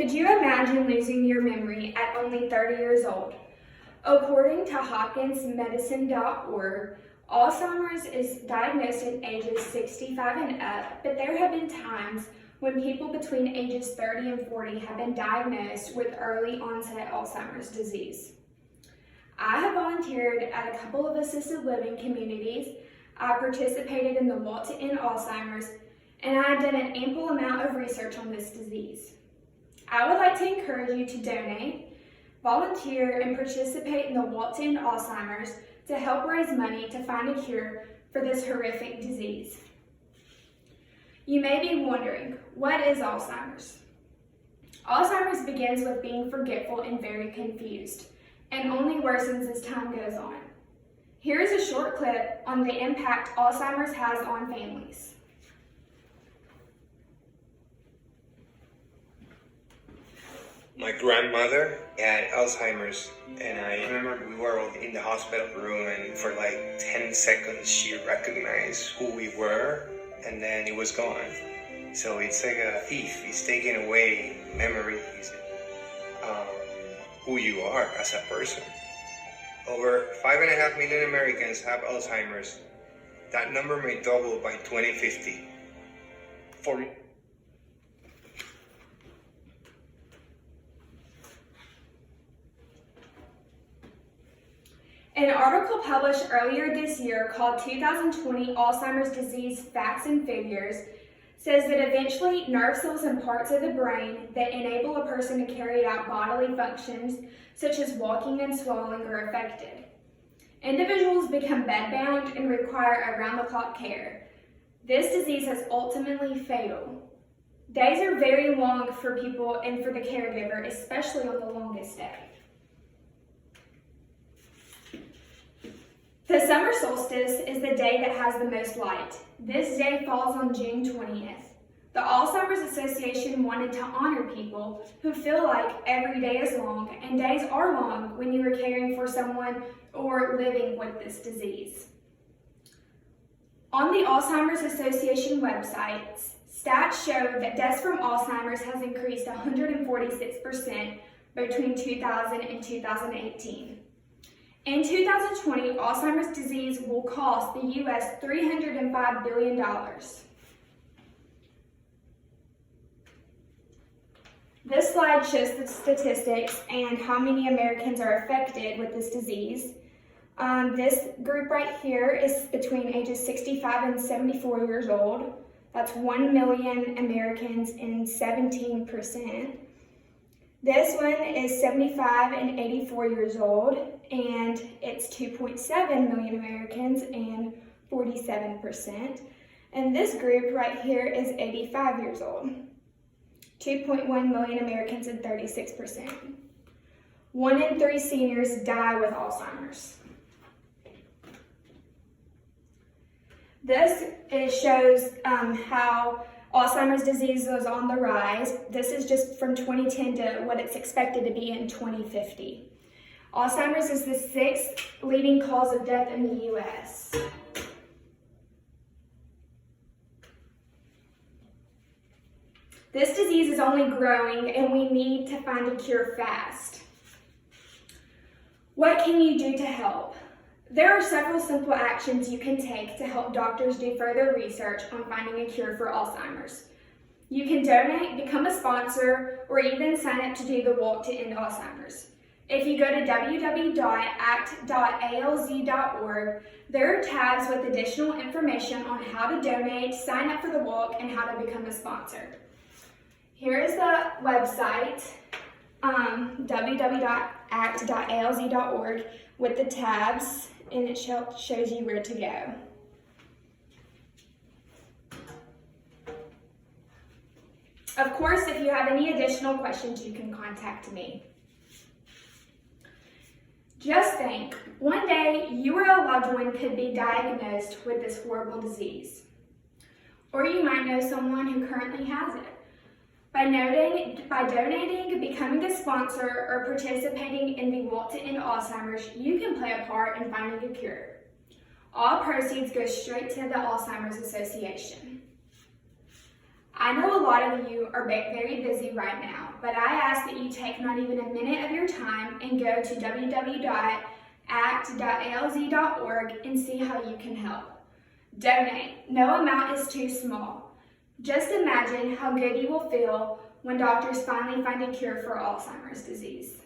Could you imagine losing your memory at only 30 years old? According to HopkinsMedicine.org, Alzheimer's is diagnosed at ages 65 and up, but there have been times when people between ages 30 and 40 have been diagnosed with early onset Alzheimer's disease. I have volunteered at a couple of assisted living communities. I participated in the Walk to End Alzheimer's, and I have done an ample amount of research on this disease. I would like to encourage you to donate, volunteer, and participate in the Walk to End Alzheimer's to help raise money to find a cure for this horrific disease. You may be wondering, what is Alzheimer's? Alzheimer's begins with being forgetful and very confused, and only worsens as time goes on. Here is a short clip on the impact Alzheimer's has on families. My grandmother had Alzheimer's, and I remember we were in the hospital room, and for like 10 seconds she recognized who we were, and then it was gone. So it's like a thief. It's taking away memories, who you are as a person. Over 5.5 million Americans have Alzheimer's. That number may double by 2050. An article published earlier this year called 2020 Alzheimer's Disease Facts and Figures says that eventually nerve cells and parts of the brain that enable a person to carry out bodily functions such as walking and swallowing are affected. Individuals become bedbound and require around-the-clock care. This disease is ultimately fatal. Days are very long for people and for the caregiver, especially on the longest day. The summer solstice is the day that has the most light. This day falls on June 20th. The Alzheimer's Association wanted to honor people who feel like every day is long, and days are long when you are caring for someone or living with this disease. On the Alzheimer's Association website, stats show that deaths from Alzheimer's has increased 146% between 2000 and 2018. In 2020, Alzheimer's disease will cost the U.S. $305 billion. This slide shows the statistics and how many Americans are affected with this disease. This group right here is between ages 65 and 74 years old. That's 1 million Americans and 17%. This one is 75 and 84 years old, and it's 2.7 million Americans and 47%. And this group right here is 85 years old, 2.1 million Americans and 36%. 1 in 3 seniors die with Alzheimer's. This shows how Alzheimer's disease was on the rise. This is just from 2010 to what it's expected to be in 2050. Alzheimer's is the 6th leading cause of death in the U.S. This disease is only growing, and we need to find a cure fast. What can you do to help? There are several simple actions you can take to help doctors do further research on finding a cure for Alzheimer's. You can donate, become a sponsor, or even sign up to do the Walk to End Alzheimer's. If you go to www.act.alz.org, there are tabs with additional information on how to donate, sign up for the walk, and how to become a sponsor. Here is the website, www.act.alz.org, with the tabs, and it shows you where to go. Of course, if you have any additional questions, you can contact me. Just think, one day you or a loved one could be diagnosed with this horrible disease. Or you might know someone who currently has it. By donating, becoming a sponsor, or participating in the Walk to End Alzheimer's, you can play a part in finding a cure. All proceeds go straight to the Alzheimer's Association. I know a lot of you are very busy right now, but I ask that you take not even a minute of your time and go to www.act.alz.org and see how you can help. Donate. No amount is too small. Just imagine how good you will feel when doctors finally find a cure for Alzheimer's disease.